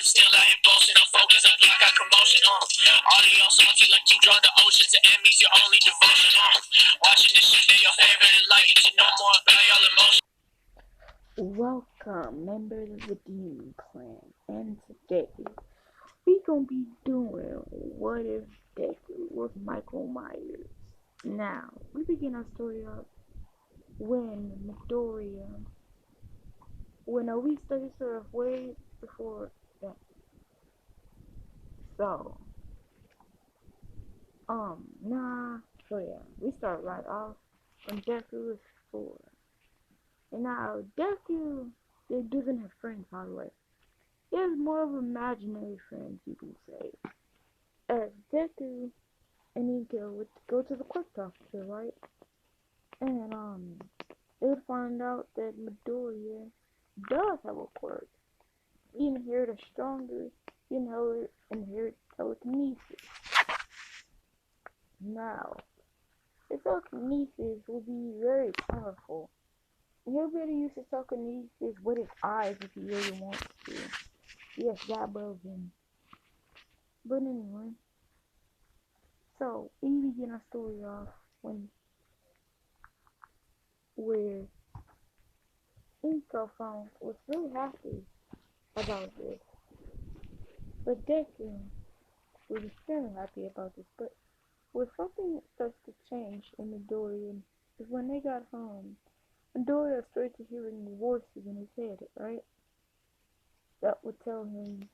but still I ain't boasting. I'm focused, I got commotion. All of your songs feel like you draw the oceans, and enemies your only devotion. Watching this shit, they your favorite, and like it to know more about y'all emotions. Welcome, members of the Demon Clan, and today we gonna be doing What If Deku with Michael Myers. Now, we begin our story up when Midoriya, we started sort of way before that. So, we start right off when Deku is 4. And now, Deku, doesn't have friends, by the way. He has more of imaginary friends, you can say. As Deku and Nico would go to the quick doctor, right? And they would find out that Midoriya does have a quirk. He inherited a stronger, he inherited telekinesis. Now, his telekinesis will be very powerful. And he'll be able to use his telekinesis with his eyes if he really wants to. Yes, that broken. But anyway, so we begin our story off where Inko was really happy about this. But Deku was extremely happy about this. But when something starts to change in Midoriya is when they got home. Midoriya started to hearing voices in his head, right? That would tell him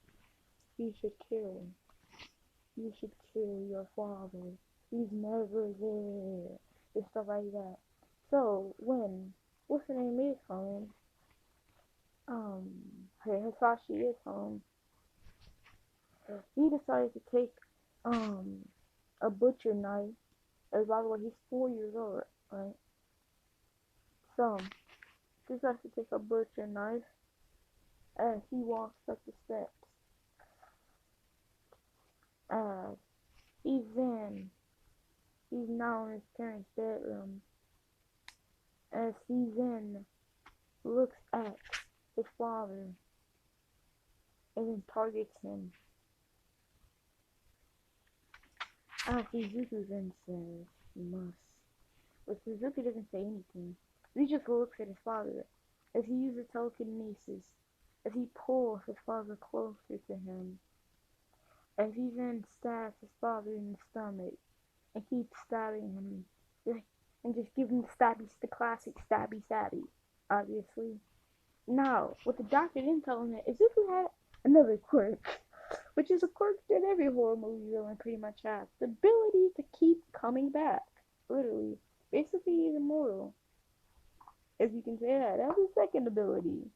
he should kill him. You should kill your father. He's never there. And stuff like that. So when what's her name is home, Hisashi is home. He decided to take a butcher knife. As by the way, he's 4 years old, right? So he decides to take a butcher knife as he walks up the steps. He's now in his parents' bedroom. As he then looks at his father and then targets him. Suzuki then says he must. But Suzuki doesn't say anything. He just looks at his father as he uses telekinesis, as he pulls his father closer to him, as he then stabs his father in the stomach and keeps stabbing him and just giving the classic stabby, obviously. Now, what the doctor didn't tell him is Izuku had another quirk, which is a quirk that every horror movie villain pretty much has. The ability to keep coming back. Literally. Basically, he's immortal. If you can say that. That's his second ability.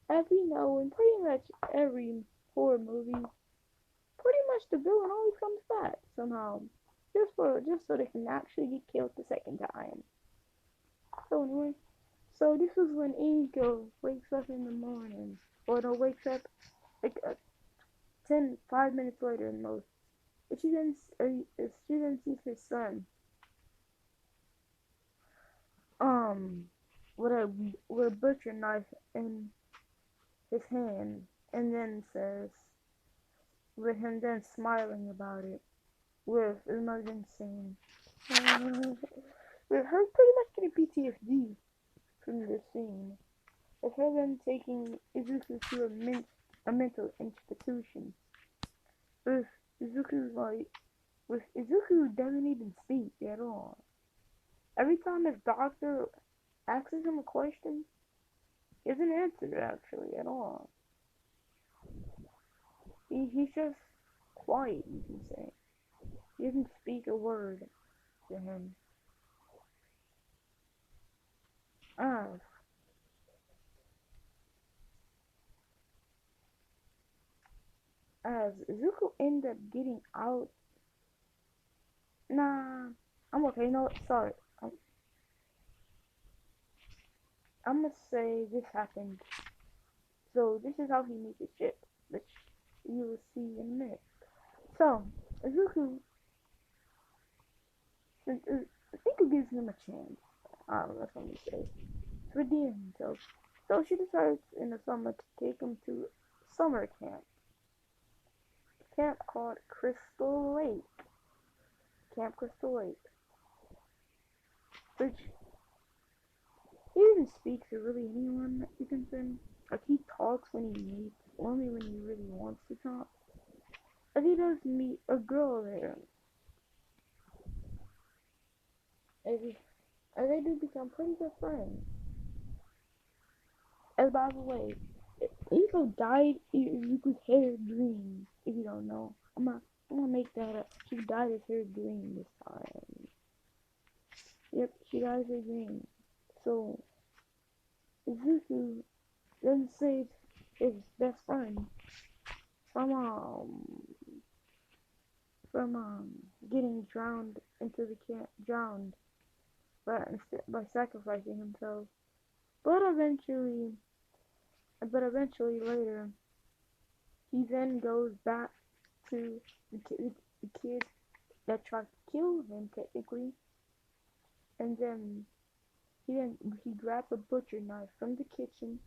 As we know, in pretty much every horror movie, pretty much the villain always comes back somehow. Just so they can actually get killed the second time. So anyway, so this was when Inko wakes up in the morning. Or no, wakes up like 5 minutes later in most. She then sees his son. With a butcher knife in his hand, and then says, with him then smiling about it, with his mother saying, with her pretty much getting PTSD from this scene, with her then taking Izuku to a mental institution. With Izuku doesn't even speak at all. Every time his doctor asks him a question, he doesn't answer actually at all. He's just quiet, you can say. He doesn't speak a word to him. As Izuku ended up getting out. Nah, I'm okay. No, sorry. I'm gonna say this happened. So this is how he meets the ship, which you will see in a minute. So Izuku, I think it gives him a chance. I don't know, that's what we say. To redeem himself. So she decides in the summer to take him to summer camp. camp called Crystal Lake. Camp Crystal Lake. Which he even speaks to really anyone that you can send. Like he talks when he meets, only when he really wants to talk. But he does meet a girl there. And they do become pretty good friends. And by the way, Iko dyed Yuzuku's hair green, if you don't know. I'm gonna make that up. She dyed his hair green this time. Yep, she dyed her green. So, Izuku then saves his best friend from, getting drowned into the camp, by sacrificing himself. But eventually later, he then goes back to the kid that tried to kill him technically, and then he grabs a butcher knife from the kitchen,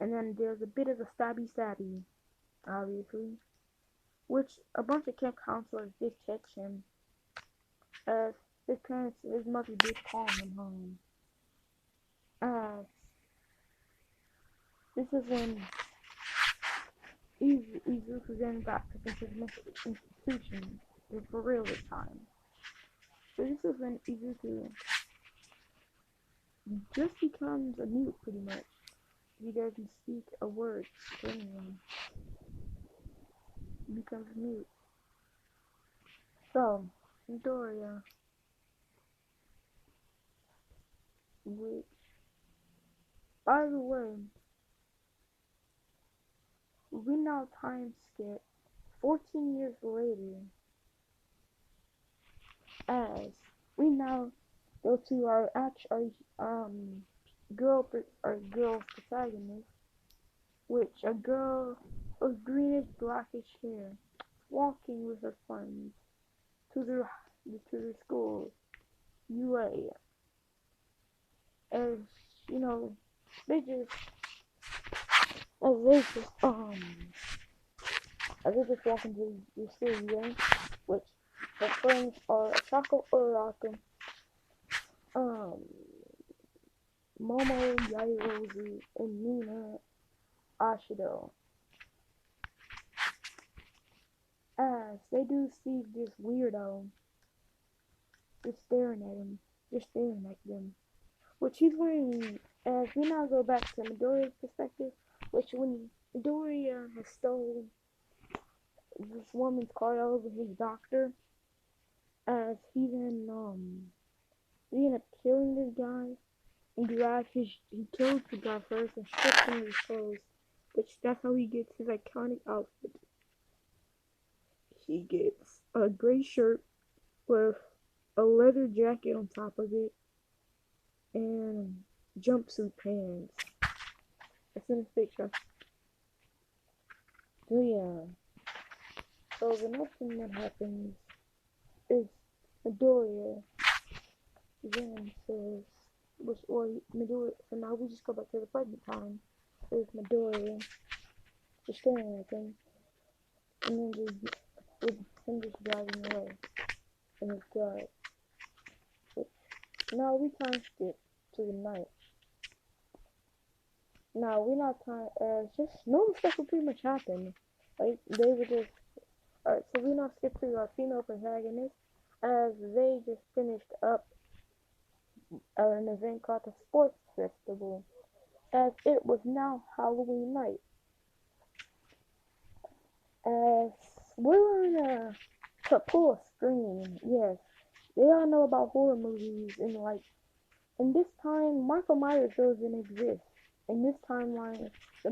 and then there's a bit of a stabby, obviously, which a bunch of camp counselors did catch him, as his mother did call him home. This is when Izuku then got to his mental institution for real this time. So this is when Izuku just becomes a mute pretty much. He doesn't speak a word to anyone. He becomes mute. So, Midoriya, which, by the way, we now time skip 14 years later, as we now go to our girl protagonist, which a girl with greenish blackish hair, walking with her friends to their school, UA, as you know, they just as they just walk into the school UA, which her friends are Asako Uraraka, Momo Yairozu, and Nina Ashido. As they do see this weirdo just staring at them. Which he's wearing, as we now go back to Midoriya's perspective, which when Midoriya has stolen this woman's car over his doctor, as he then, he ended up killing this guy, and he kills the guy first and strips him of his clothes, which that's how he gets his iconic outfit. He gets a gray shirt with a leather jacket on top of it, and jumpsuit pants. That's in his picture. So yeah. So the next thing that happens is Midoriya then says, Midoriya, so now we just go back to the present time. There's Midoriya just staring at them, and then with him just driving away in his car. Now we time skip to the night. Now we not time just normal stuff will pretty much happen. Like they were just alright, so we now skip to our female protagonist, as they just finished up an event called the Sports Festival, as it was now Halloween night. As we're on a pull screen, yes. They all know about horror movies, and this time Michael Myers doesn't exist. In this timeline, the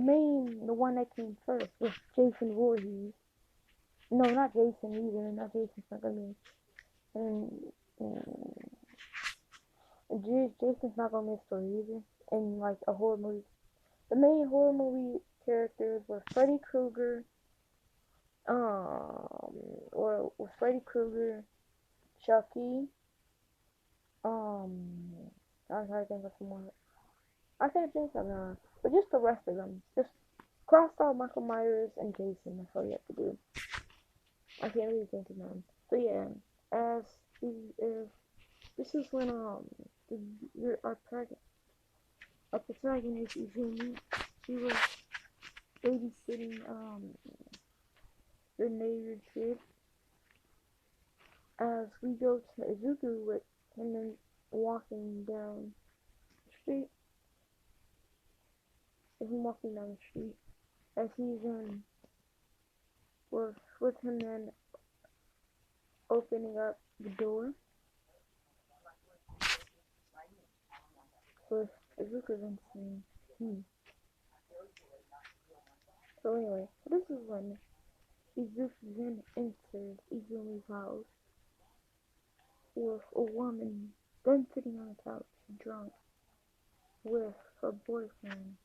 one that came first was Jason Voorhees. No, not Jason either, not Jason Snuggerman. And Jason's not gonna miss story either. In like a horror movie, the main horror movie characters were Freddy Krueger, Chucky, I'm trying to think of some more. I can't think of them, but just the rest of them. Crossed out Michael Myers and Jason. That's all you have to do. I can't really think of them. So yeah, as if this is when our protagonist Izumi, she was babysitting the neighbor kid. As we go to Izuku with him then walking down the street, as him walking down the street, as he's in with him then opening up the door with Izuku then saying, So anyway, this is when Izuku then enters Izumi's house with a woman then sitting on the couch, drunk, with her boyfriend.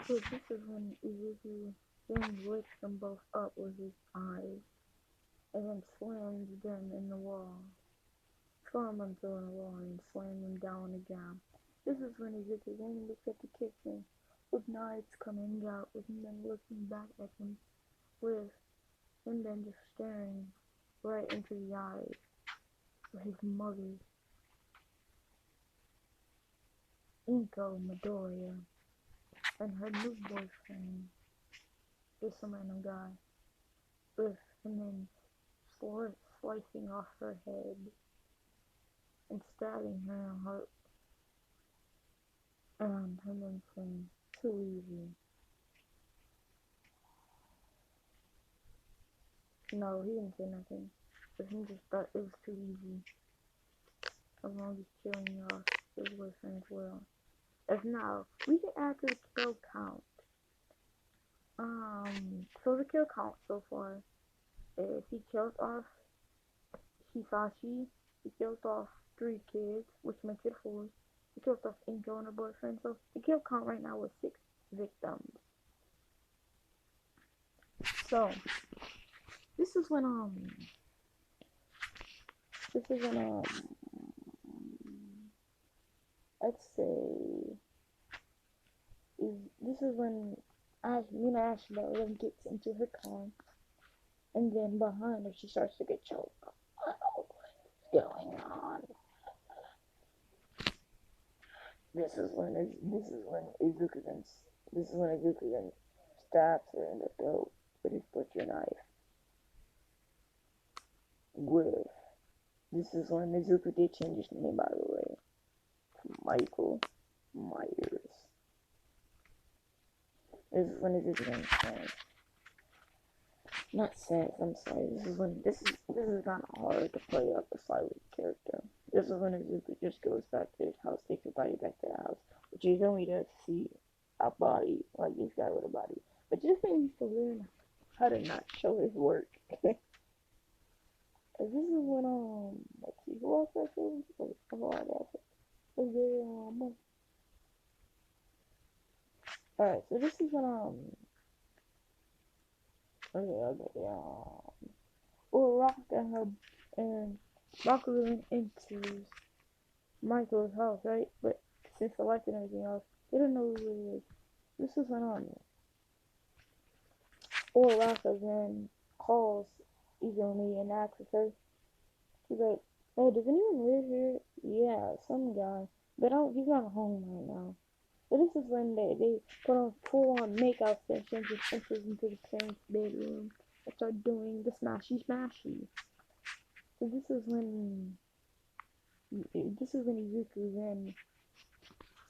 So this is when Izuku then wakes them both up with his eyes, and then slams them in the wall. Slam them through the wall and slam them down again. This is when Izuku then looks at the kitchen, with knives coming out, with him then looking back at him, with him then just staring right into the eyes of his mother, Inko Midoriya, and her new boyfriend, this random guy, with him then slicing off her head and stabbing her in her heart, and him then saying, too easy. No, he didn't say nothing, but he just thought it was too easy, as long as killing off his boyfriend as well. As now, we can add to the kill count. So the kill count so far is he killed off Hisashi, he killed off 3 kids, which makes it 4. He killed off Inko and her boyfriend, so the kill count right now is 6 victims. So, this is when, let's say, this is when Mina Ashbel then gets into her car, and then behind her she starts to get choked. What's going on? This is when Izuku then stabs her in the throat with his butcher knife. This is when Izuku did change his name, by the way, to Michael Myers. This is when Izuku then says, not says, I'm sorry, this is kind of hard to play up a silent character. This is when Izuku just goes back to his house, takes his body back to the house, which is only to see a body, like this guy with a body. But just needs to learn how to not show his work. This is when, let's see, who else I said? Alright, so this is when, Rock and Bakugan enters Michael's house, right? But since the lights and everything else, they don't know who it is. This is when Uraraka then calls Izumi and asks her. She's like, "Oh, does anyone live here?" "Yeah, some guy, but he's not home right now." So this is when they put on full-on makeout sessions and enters into the parents' bedroom and start doing the smashy smashy. So this is when Izuku then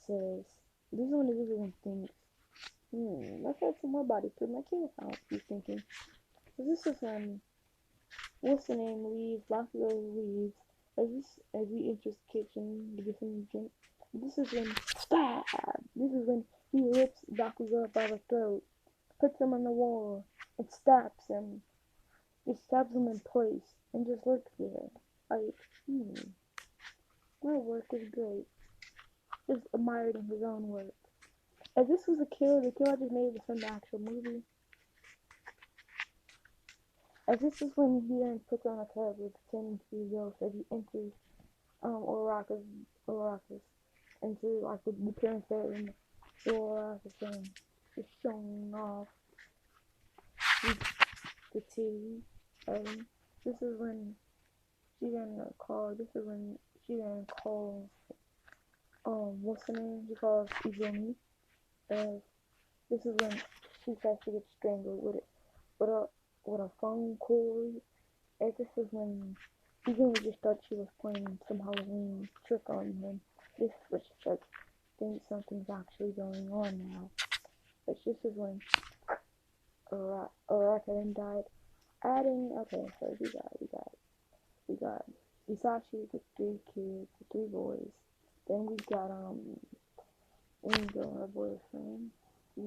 says, this is when Izuku then thinks, let's add some more bodies to my kill count, he's thinking. So this is when, what's the name, leaves, Bakugo leaves, as he enters the kitchen to get some drink. This is when, stab! This is when he rips Bakugo up by the throat, puts him on the wall, and stabs him. He stabs him in place, and just looks there, like, my work is great. Just admired in his own work. If this was the kill I just made was from the actual movie. As this is when he then puts on a cover pretending to be a ghost as he enters Uraraka's into like the parents' bedroom Or everything is showing off the titty. This is when she then call. This is when she then calls. What's her name? She calls Izumi. This is when she says she gets strangled with a phone cord. And this is when Izumi just thought she was playing some Halloween trick on him. This is what she starts think something's actually going on now. But this is when Araka then died. Okay, so we got Isashi with 3 kids, 3 boys. Then we got Angel, her boyfriend. We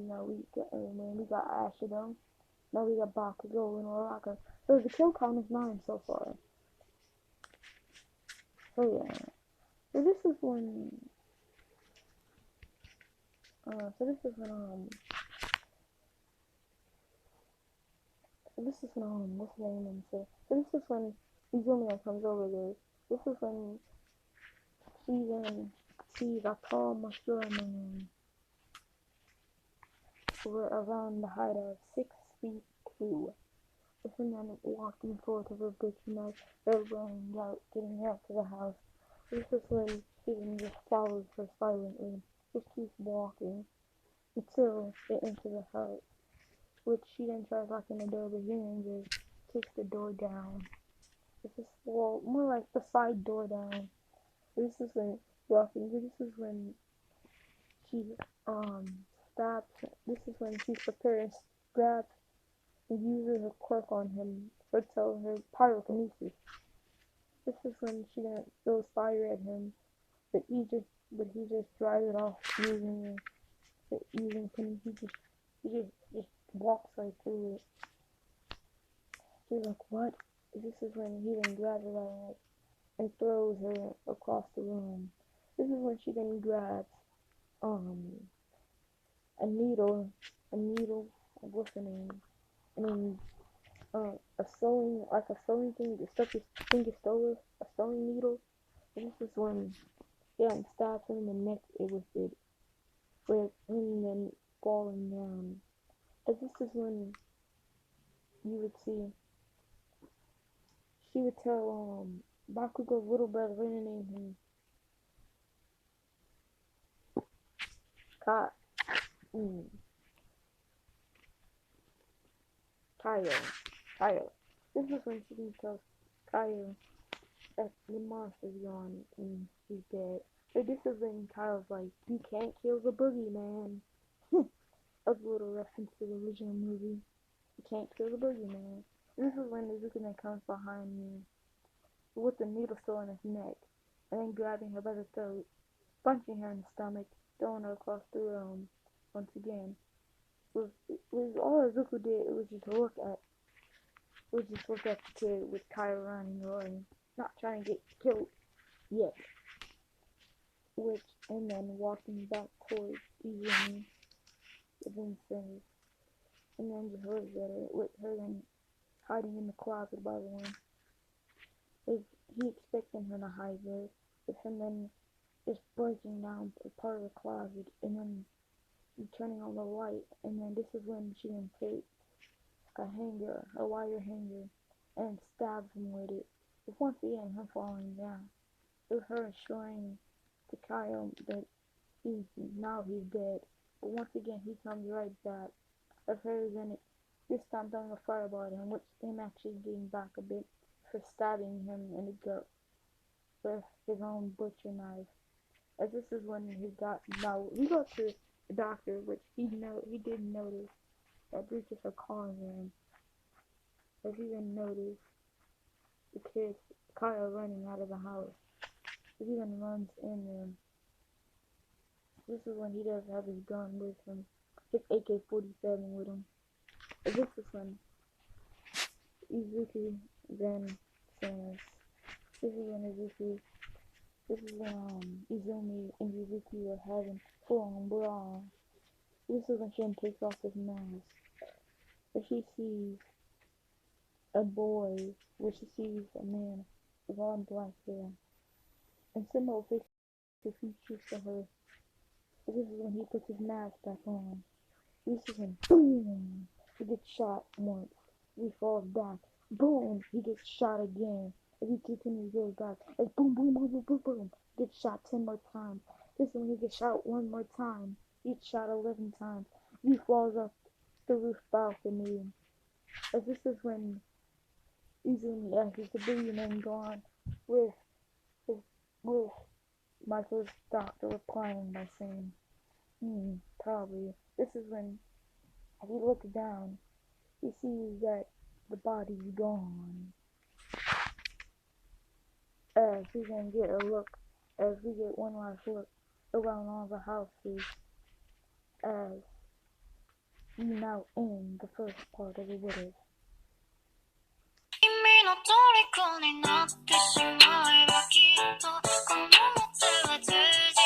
got Ashido. Now we got Bakugo and Araka. So the kill count is 9 so far. So yeah. So this is when what's the name and so this is when Izumi comes over there. This is when she then sees a tall muscular man around the height of 6'2". This man walking forth of a big mess, they're running out, getting out to the house. This is when she then just follows her silently, just keeps walking until they enter the house, which she then tries locking the door, but he then just kicks the door down. This is, well, more like the side door down. This is when walking. This is when she stabs. This is when she's preparing, grabs, and uses her quirk on him for telling her pyrokinesis. This is when she then throws fire at him, but he just dries it off using he just walks right through it. She's like, what? This is when he then grabs her by the neck and throws her across the room. This is when she then grabs a needle, what's the name? And then a sewing thing, the stuff his finger stole, a sewing needle. And this is when and stabs him in the neck with him then falling down. And this is when you would see she would tell Bakugo's little brother, we're gonna name him Kyle. This is when she tells Kyle that the monster's gone and he's dead. But this is when Kyle's like, you can't kill the boogeyman. That's a little reference to the original movie. You can't kill the boogeyman. This is when Izuku comes behind me with the needle still in his neck, and then grabbing her by the throat, punching her in the stomach, throwing her across the room once again. With all Izuku did, it was just look at the kid with Kyle running away, not trying to get killed yet. And then walking back towards Izumi, then says, and then just looks at her, with her then hiding in the closet by the one. Is he expecting her to hide there? With him then just breaking down part of the closet, and then turning on the light, and then this is when she then takes a wire hanger, and stabs him with it. But once again, him falling down. With her assuring to Kyle that he's dead. But once again, he comes right back. Of her then this time throwing a fireball at him, which him actually getting back a bit for stabbing him in the gut with his own butcher knife. As this is when we go to the doctor, which he did notice that there's just a car in. As he then noticed the kid Kyle running out of the house. As he then runs in there. This is when he does have his gun with him, his AK-47 with him. As this is when Izuku then says, this is when Izumi and Izuku are having full-on brawl. This is when Shin takes off his mask. But she sees a boy, where she sees a man with long black hair. And similar pictures features to her. This is when he puts his mask back on. This is when boom, he gets shot once. He falls back. Boom, he gets shot again. As he continues to go back, as boom, boom, boom, boom, boom, boom, gets shot 10 more times. This is when he gets shot one more time. He gets shot 11 times. He falls off the roof balcony. As this is when he's in the ashes, the bogeyman gone with with Michael's doctor replying by saying, probably. This is when, as he looks down, he sees that the body's gone. As we can get a look, as we get one last look around all the houses, as we now end the first part of the What If. 君の虜になってしまえばきっとこの夏は充実